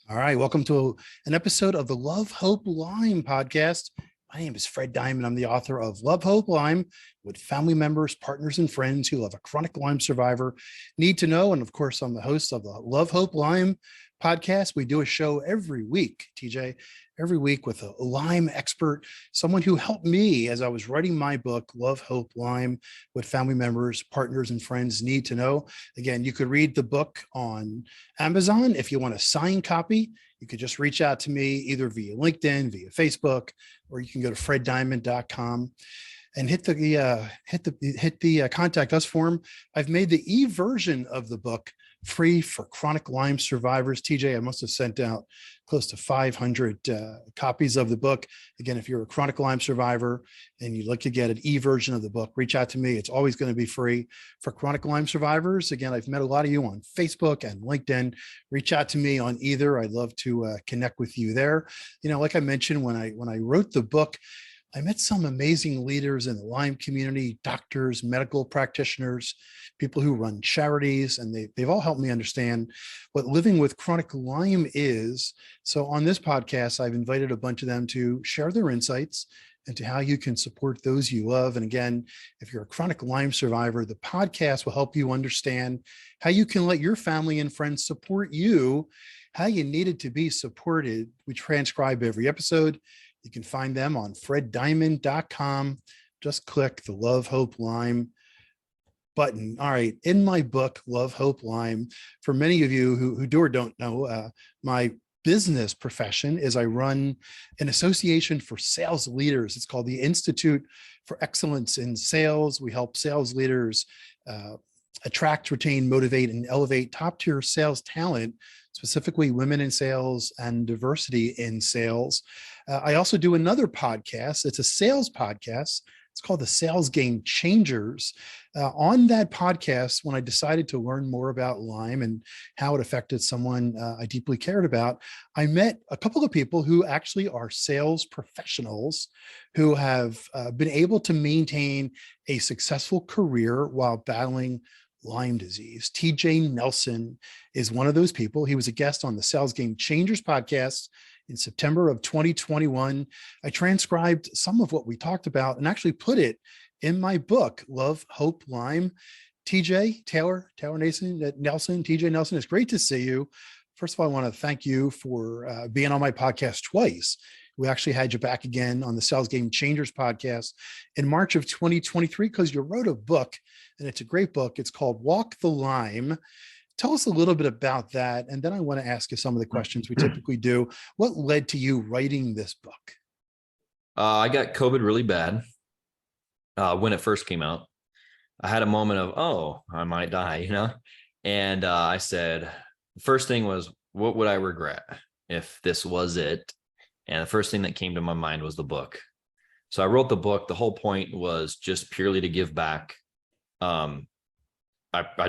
All right, welcome to an episode of the Love, Hope, Lyme podcast. My name is Fred Diamond. I'm the author of Love, Hope, Lyme, what family members, partners, and friends who love a chronic Lyme survivor need to know. And of course, I'm the host of the Love, Hope, Lyme podcast. We do a show every week, TJ, every week with a Lyme expert, someone who helped me as I was writing my book, Love, Hope, Lyme, what family members, partners, and friends need to know. Again, you could read the book on Amazon. If you want a signed copy, you could just reach out to me either via LinkedIn, via Facebook, or you can go to freddiamond.com and hit the contact us form. I've made the e-version of the book free for chronic Lyme survivors. TJ, I must have sent out close to 500 copies of the book. Again, if you're a chronic Lyme survivor and you'd like to get an e-version of the book, reach out to me. It's always going to be free for chronic Lyme survivors. Again, I've met a lot of you on Facebook and LinkedIn. Reach out to me on either. I'd love to connect with you there. You know, like I mentioned, when I wrote the book, I met some amazing leaders in the Lyme community, doctors, medical practitioners, people who run charities, and they've all helped me understand what living with chronic Lyme is. So on this podcast, I've invited a bunch of them to share their insights into how you can support those you love. And again, if you're a chronic Lyme survivor, the podcast will help you understand how you can let your family and friends support you, how you needed to be supported. We transcribe every episode. You can find them on freddiamond.com. Just click the Love, Hope, Lyme button. All right. In my book, Love, Hope, Lyme, for many of you who do or don't know, my business profession is I run an association for sales leaders. It's called the Institute for Excellence in Sales. We help sales leaders attract, retain, motivate, and elevate top-tier sales talent, specifically women in sales and diversity in sales. I also do another podcast. It's a sales podcast. It's called the Sales Game Changers. On that podcast, when I decided to learn more about Lyme and how it affected someone I deeply cared about, I met a couple of people who actually are sales professionals who have been able to maintain a successful career while battling Lyme disease. TJ Nelson is one of those people. He was a guest on the Sales Game Changers podcast in September of 2021. I transcribed some of what we talked about and actually put it in my book, Love, Hope, Lyme. TJ, Taylor Nelson, TJ Nelson, it's great to see you. First of all, I want to thank you for being on my podcast twice. We actually had you back again on the Sales Game Changers podcast in March of 2023 because you wrote a book, and it's a great book. It's called Walk the Lyme. Tell us a little bit about that, and then I want to ask you some of the questions we typically do. What led to you writing this book? I got COVID really bad when it first came out. I had a moment of, oh, I might die, And I said, the first thing was, what would I regret if this was it? And the first thing that came to my mind was the book. So I wrote the book. The whole point was just purely to give back. I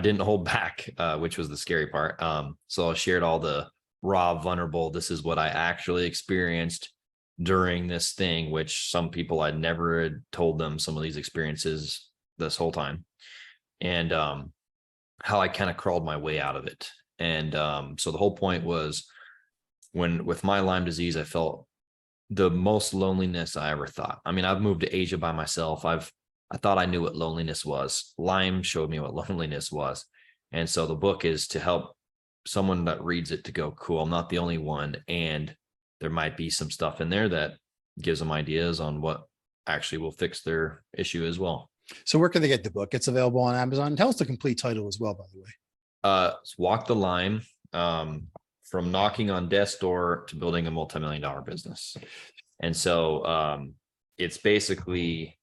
didn't hold back, which was the scary part. So I shared all the raw, vulnerable, this is what I actually experienced during this thing, which some people I'd never had told them some of these experiences this whole time. And how I kind of crawled my way out of it. And so the whole point was with my Lyme disease, I felt the most loneliness I ever thought. I mean, I've moved to Asia by myself. I thought I knew what loneliness was. Lyme showed me what loneliness was. And so the book is to help someone that reads it to go, cool, I'm not the only one. And there might be some stuff in there that gives them ideas on what actually will fix their issue as well. So where can they get the book? It's available on Amazon. Tell us the complete title as well, by the way. It's Walk the Lyme, from knocking on death's door to building a multimillion-dollar business. And so it's basically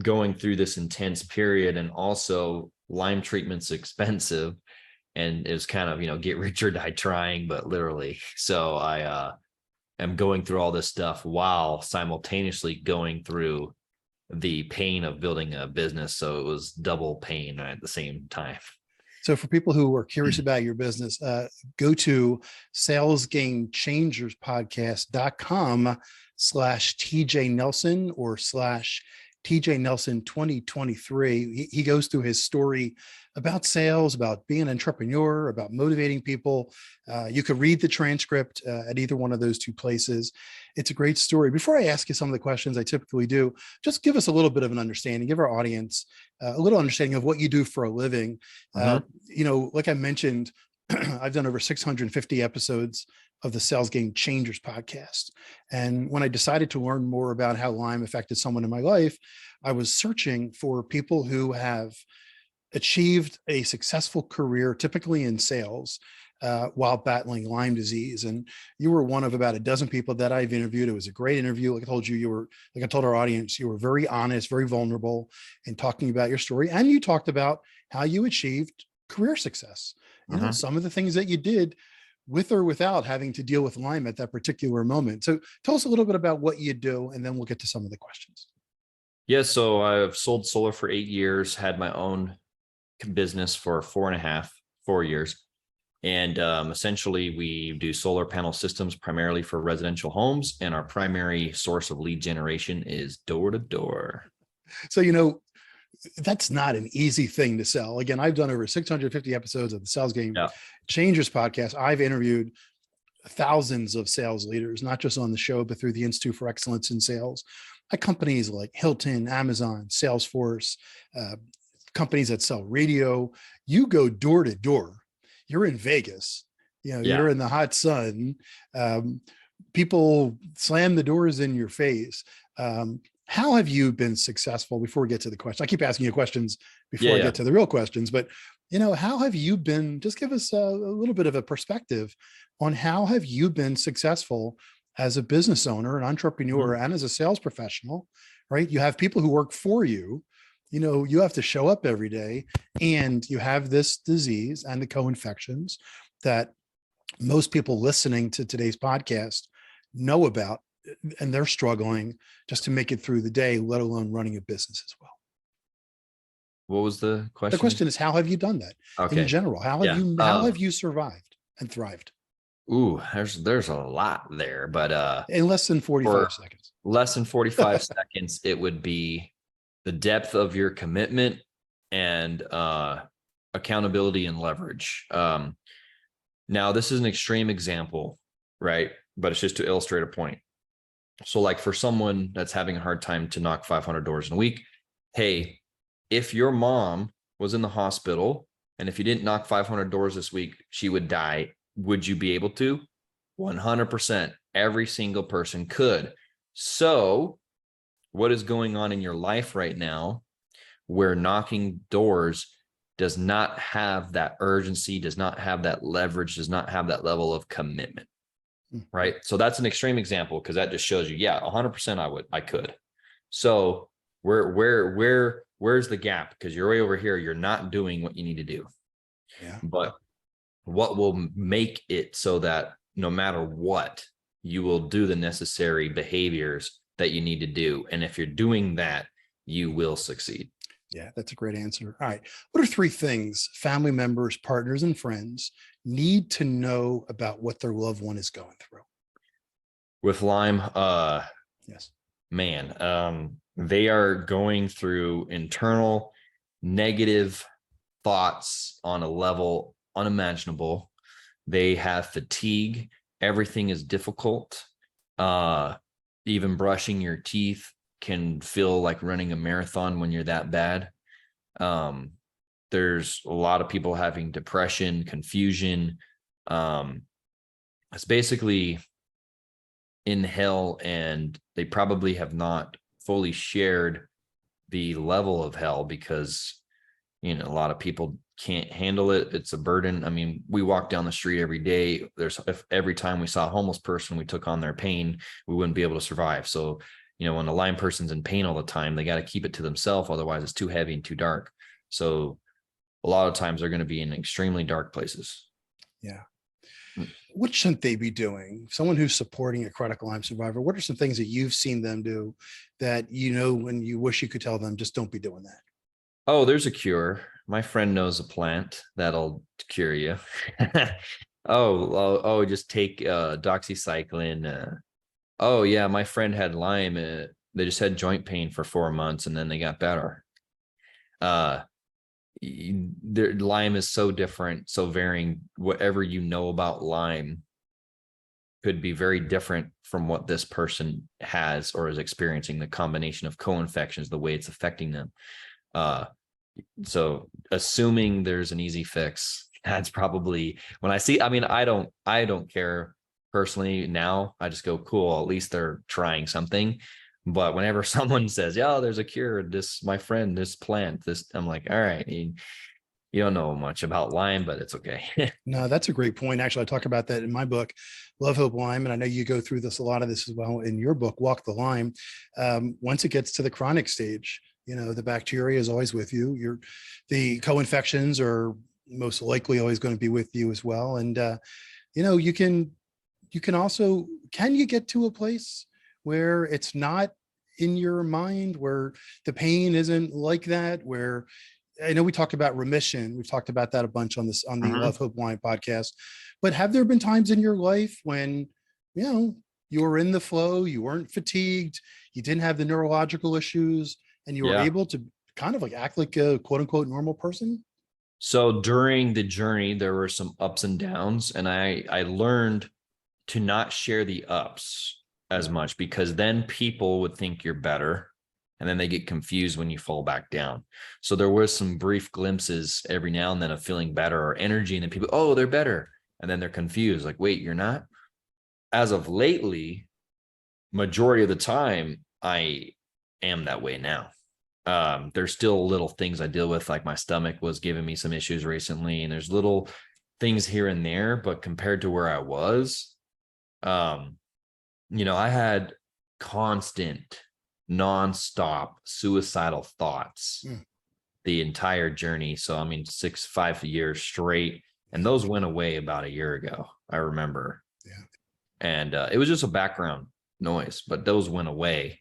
going through this intense period, and also Lyme treatment's expensive, and it was kind of, get rich or die trying, but literally. So I am going through all this stuff while simultaneously going through the pain of building a business. So it was double pain at the same time. So for people who are curious about your business, go to salesgamechangerspodcast.com/TJ Nelson or TJ Nelson 2023. He goes through his story about sales, about being an entrepreneur, about motivating people. You could read the transcript at either one of those two places. It's a great story. Before I ask you some of the questions I typically do, just give us a little bit of an understanding, give our audience a little understanding of what you do for a living. Like I mentioned, I've done over 650 episodes of the Sales Game Changers podcast. And when I decided to learn more about how Lyme affected someone in my life, I was searching for people who have achieved a successful career, typically in sales, while battling Lyme disease. And you were one of about a dozen people that I've interviewed. It was a great interview. Like I told you, like I told our audience, you were very honest, very vulnerable in talking about your story. And you talked about how you achieved career success. Some of the things that you did with or without having to deal with Lyme at that particular moment. So tell us a little bit about what you do, and then we'll get to some of the questions. Yeah, so I've sold solar for 8 years, had my own business for 4 years. And essentially we do solar panel systems primarily for residential homes. And our primary source of lead generation is door to door. So, that's not an easy thing to sell. Again, I've done over 650 episodes of the Sales Game Changers podcast. I've interviewed thousands of sales leaders, not just on the show, but through the Institute for Excellence in Sales at companies like Hilton, Amazon, Salesforce, companies that sell radio. You go door to door. You're in Vegas, you're in the hot sun. People slam the doors in your face. How have you been successful? Before we get to the question, I keep asking you questions before I get to the real questions, but how have you been? Just give us a little bit of a perspective on how have you been successful as a business owner, an entrepreneur, and as a sales professional, right? You have people who work for you. You have to show up every day, and you have this disease and the co-infections that most people listening to today's podcast know about, and they're struggling just to make it through the day, let alone running a business as well. What was the question? The question is, how have you done that in general? How have you survived and thrived? Ooh, there's a lot there, but in less than 45 seconds. Less than 45 seconds, it would be the depth of your commitment and accountability and leverage. Now, this is an extreme example, right? But it's just to illustrate a point. So like for someone that's having a hard time to knock 500 doors in a week, hey, if your mom was in the hospital and if you didn't knock 500 doors this week, she would die. Would you be able to? 100%. Every single person could. So what is going on in your life right now where knocking doors does not have that urgency, does not have that leverage, does not have that level of commitment? Right. So that's an extreme example because that just shows you, 100% I could. So where's the gap? Because you're way over here. You're not doing what you need to do. Yeah. But what will make it so that no matter what, you will do the necessary behaviors that you need to do. And if you're doing that, you will succeed. Yeah, that's a great answer. All right. What are 3 things family members, partners, and friends need to know about what their loved one is going through? With Lyme, yes, man, they are going through internal negative thoughts on a level unimaginable. They have fatigue. Everything is difficult. Even brushing your teeth can feel like running a marathon when you're that bad. There's a lot of people having depression, confusion. It's basically in hell, and they probably have not fully shared the level of hell because, a lot of people can't handle it. It's a burden. I mean, we walk down the street every day. If every time we saw a homeless person, we took on their pain, we wouldn't be able to survive. So, when a Lyme person's in pain all the time, they got to keep it to themselves. Otherwise it's too heavy and too dark. So a lot of times they're going to be in extremely dark places. Yeah. What shouldn't they be doing? Someone who's supporting a chronic Lyme survivor, what are some things that you've seen them do that, when you wish you could tell them, just don't be doing that? Oh, there's a cure. My friend knows a plant that'll cure you. Just take doxycycline. Oh yeah, my friend had Lyme. They just had joint pain for 4 months and then they got better. Their Lyme is so different, so varying. Whatever you know about Lyme could be very different from what this person has or is experiencing, the combination of co-infections, the way it's affecting them. So assuming there's an easy fix, that's probably when I see, I mean, I don't care personally now. I just go, cool, at least they're trying something. But whenever someone says, yeah, there's a cure, this, my friend, this plant, this, I'm like, all right, you don't know much about Lyme, but it's okay. No, that's a great point. Actually, I talk about that in my book, Love, Hope, Lyme. And I know you go through this, a lot of this as well in your book, Walk the Lyme. Once it gets to the chronic stage, the bacteria is always with you. The co-infections are most likely always going to be with you as well. And, you can also, can you get to a place where it's not in your mind, where the pain isn't like that, where I know we talked about remission. We've talked about that a bunch on the Love, Hope, Lyme podcast, but have there been times in your life when, you were in the flow, you weren't fatigued, you didn't have the neurological issues, and you were able to kind of like act like a quote unquote normal person? So during the journey, there were some ups and downs, and I learned to not share the ups as much, because then people would think you're better and then they get confused when you fall back down. So there were some brief glimpses every now and then of feeling better or energy, and then people, oh, they're better. And then they're confused, like, wait, you're not? As of lately, majority of the time, I am that way now. There's still little things I deal with, like my stomach was giving me some issues recently, and there's little things here and there, but compared to where I was, I had constant, nonstop suicidal thoughts the entire journey. So, 5 years straight, and those went away about a year ago, I remember. Yeah. And it was just a background noise, but those went away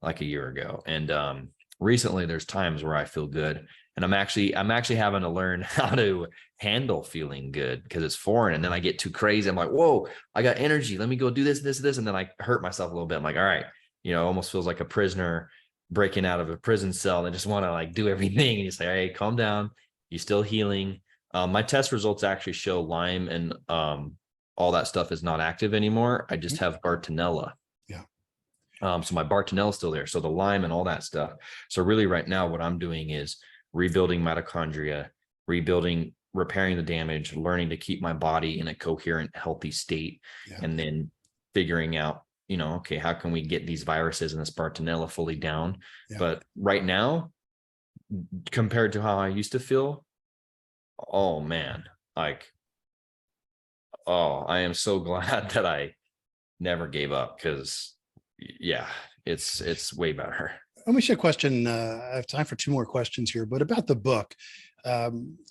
like a year ago. And recently there's times where I feel good, and I'm actually having to learn how to handle feeling good, because it's foreign. And then I get too crazy. I'm like, whoa, I got energy. Let me go do this. And then I hurt myself a little bit. I'm like, all right, almost feels like a prisoner breaking out of a prison cell and just want to like do everything. And you say, hey, calm down. You're still healing. My test results actually show Lyme and all that stuff is not active anymore. I just have Bartonella. Yeah. So my Bartonella is still there. So the Lyme and all that stuff. So really right now, what I'm doing is rebuilding mitochondria, repairing the damage, learning to keep my body in a coherent, healthy state, and then figuring out, okay, how can we get these viruses and this Bartonella fully down? Yeah. But right now, compared to how I used to feel, oh man, I am so glad that I never gave up, because it's way better. Let me share a question. I have time for 2 more questions here, but about the book.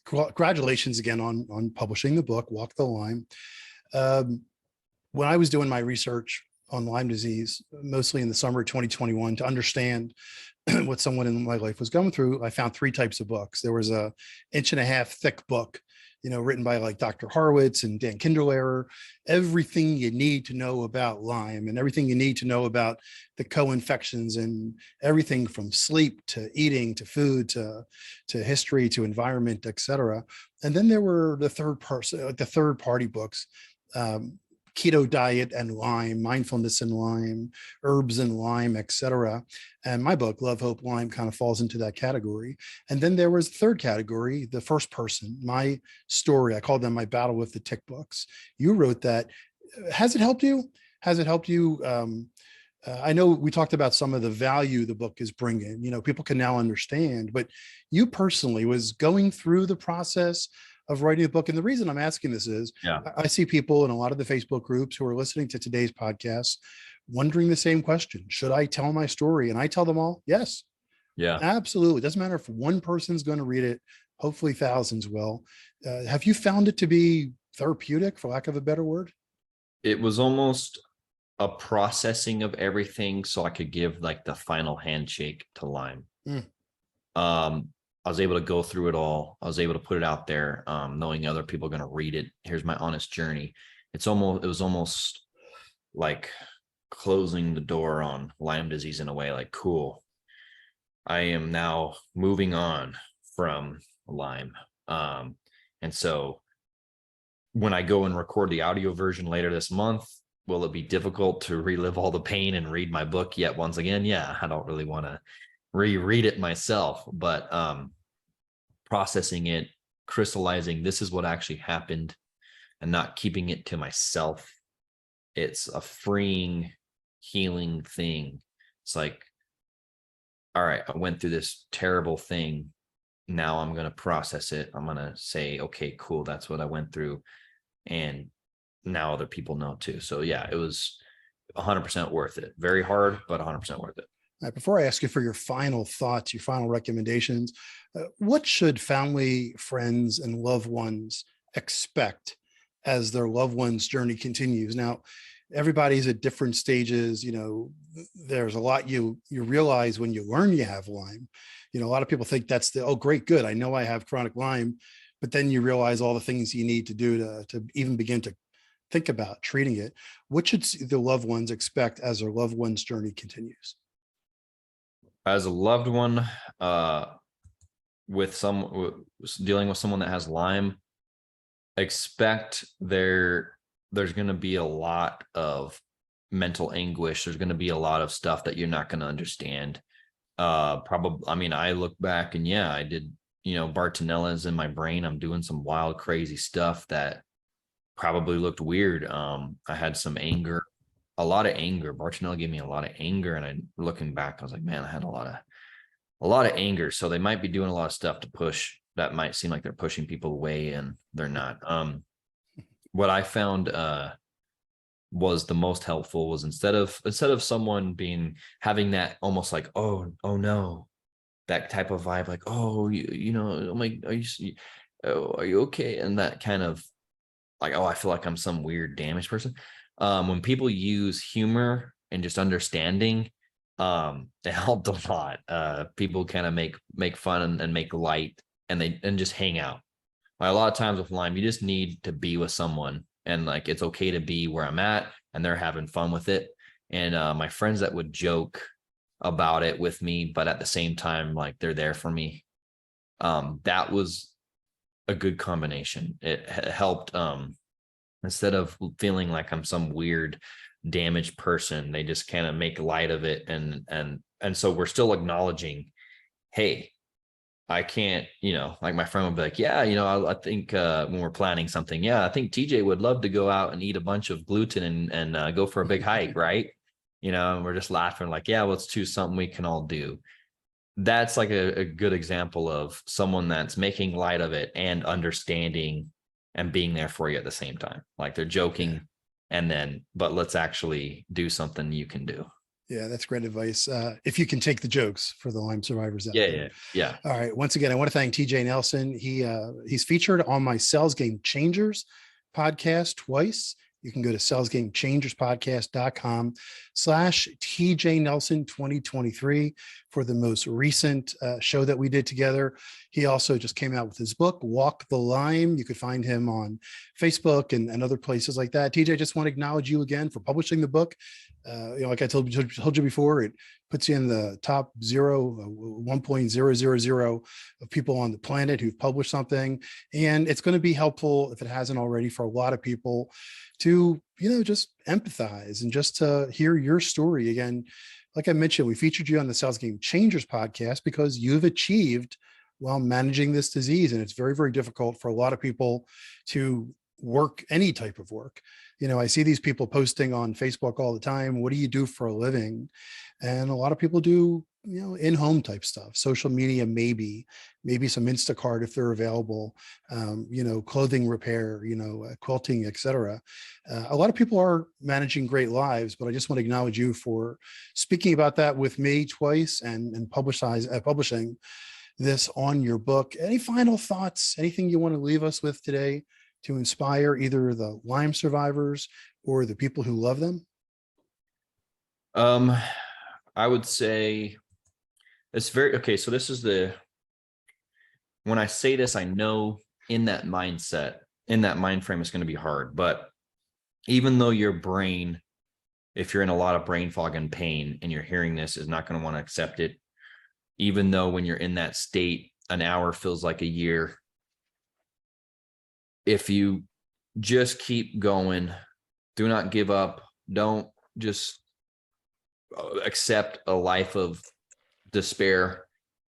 Congratulations again on publishing the book, Walk the Lyme. When I was doing my research on Lyme disease, mostly in the summer of 2021, to understand what someone in my life was going through, I found 3 types of books. There was a 1.5 inch thick book, written by like Dr. Horowitz and Dan Kinderlehrer, everything you need to know about Lyme and everything you need to know about the co-infections and everything from sleep to eating to food to history to environment, etc. And then there were the third party books, Keto Diet and Lyme, Mindfulness and Lyme, Herbs and Lyme, etc. And my book, Love, Hope, Lyme, kind of falls into that category. And then there was the third category, the first person, my story. I called them my Battle with the Tick books. You wrote that. Has it helped you? Has it helped you? I know we talked about some of the value the book is bringing. People can now understand, but you personally was going through the process of writing a book. And the reason I'm asking this is I see people in a lot of the Facebook groups who are listening to today's podcast wondering the same question. Should I tell my story? And I tell them all, yes. Yeah, absolutely. It doesn't matter if one person's going to read it. Hopefully thousands will. Have you found it to be therapeutic, for lack of a better word? It was almost a processing of everything so I could give like the final handshake to Lyme. I was able to go through it all. I was able to put it out there, knowing other people are going to read it. Here's my honest journey. It was almost like closing the door on Lyme disease in a way, like, cool, I am now moving on from Lyme. And so when I go and record the audio version later this month, will it be difficult to relive all the pain and read my book yet once again? Yeah, I don't really want to reread it myself, but processing it, crystallizing, this is what actually happened, and not keeping it to myself. It's a freeing, healing thing. It's like, all right, I went through this terrible thing. Now I'm going to process it. I'm going to say, okay, cool, that's what I went through. And now other people know too. So yeah, it was 100% worth it. Very hard, but 100% worth it. Before I ask you for your final thoughts, your final recommendations, what should family, friends, and loved ones expect as their loved one's journey continues? Now, everybody's at different stages. There's a lot you realize when you learn you have Lyme. A lot of people think that's oh, great, good, I know I have chronic Lyme, but then you realize all the things you need to do to even begin to think about treating it. What should the loved ones expect as their loved one's journey continues? As a loved one, dealing with someone that has Lyme, expect there's going to be a lot of mental anguish. There's going to be a lot of stuff that you're not going to understand. Probably, I mean, I look back and yeah, I did, Bartonellas in my brain. I'm doing some wild, crazy stuff that probably looked weird. I had some anger, a lot of anger. Bartonella gave me a lot of anger. And looking back, I was like, man, I had a lot of anger. So they might be doing a lot of stuff to push that might seem like they're pushing people away, and they're not. What I found was the most helpful was instead of someone having that almost like, oh no, that type of vibe, like, oh, I'm like, are you okay? And that kind of like, oh, I feel like I'm some weird damaged person. When people use humor and just understanding, it helped a lot. People kind of make fun and make light, and just hang out. Like, a lot of times with Lyme, you just need to be with someone, and like, it's okay to be where I'm at and they're having fun with it. And my friends that would joke about it with me, but at the same time, like, they're there for me. That was a good combination. It helped. Instead of feeling like I'm some weird damaged person, they just kind of make light of it. And so we're still acknowledging, hey, I can't, like, my friend would be like, yeah, I think when we're planning something, yeah, I think TJ would love to go out and eat a bunch of gluten and go for a big hike, right? And we're just laughing like, yeah, let's choose something we can all do. That's like a good example of someone that's making light of it and understanding and being there for you at the same time. Like, they're joking, but let's actually do something you can do. Yeah, that's great advice. If you can take the jokes for the Lyme survivors out there. Yeah. All right. Once again, I want to thank TJ Nelson. He's featured on my Sales Game Changers podcast twice. You can go to salesgamechangerspodcast.com/TJ Nelson 2023 for the most recent show that we did together. He also just came out with his book, Walk the Lyme. You could find him on Facebook and other places like that. TJ, I just want to acknowledge you again for publishing the book. Like I told you before, it puts you in the top 1.000 of people on the planet who've published something. And it's going to be helpful, if it hasn't already, for a lot of people to, just empathize and just to hear your story. Again, like I mentioned, we featured you on the Sales Game Changers podcast because you've achieved while managing this disease. And it's very, very difficult for a lot of people to work any type of work. I see these people posting on Facebook all the time, what do you do for a living? And a lot of people do, in-home type stuff, social media, maybe some Instacart if they're available, clothing repair, quilting, etc. A lot of people are managing great lives, but I just want to acknowledge you for speaking about that with me twice and publishing this on your book. Any final thoughts, anything you want to leave us with today to inspire either the Lyme survivors or the people who love them? I would say it's very, okay. So this is when I say this, I know in that mindset, in that mind frame, it's going to be hard, but even though your brain if you're in a lot of brain fog and pain and you're hearing this, is not going to want to accept it. Even though when you're in that state, an hour feels like a year. If you just keep going, do not give up. Don't just accept a life of despair.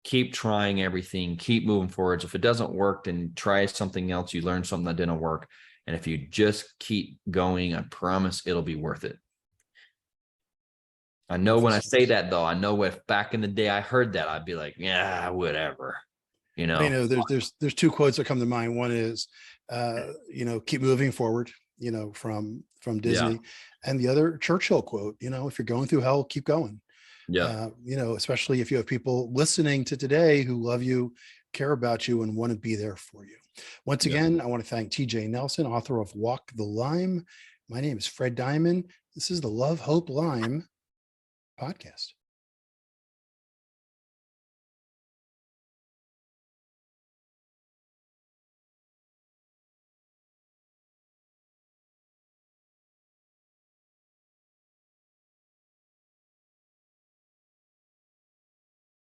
Keep trying everything, keep moving forwards. If it doesn't work, then try something else. You learn something that didn't work. And if you just keep going, I promise it'll be worth it. I know when I say that, though, I know if back in the day I heard that, I'd be like, yeah, whatever. You know, there's two quotes that come to mind. One is, keep moving forward, from Disney. Yeah. And the other Churchill quote, if you're going through hell, keep going. Yeah. Especially if you have people listening to today who love you, care about you, and want to be there for you. Once again, I want to thank TJ Nelson, author of Walk the Lyme. My name is Fred Diamond. This is the Love, Hope, Lyme podcast.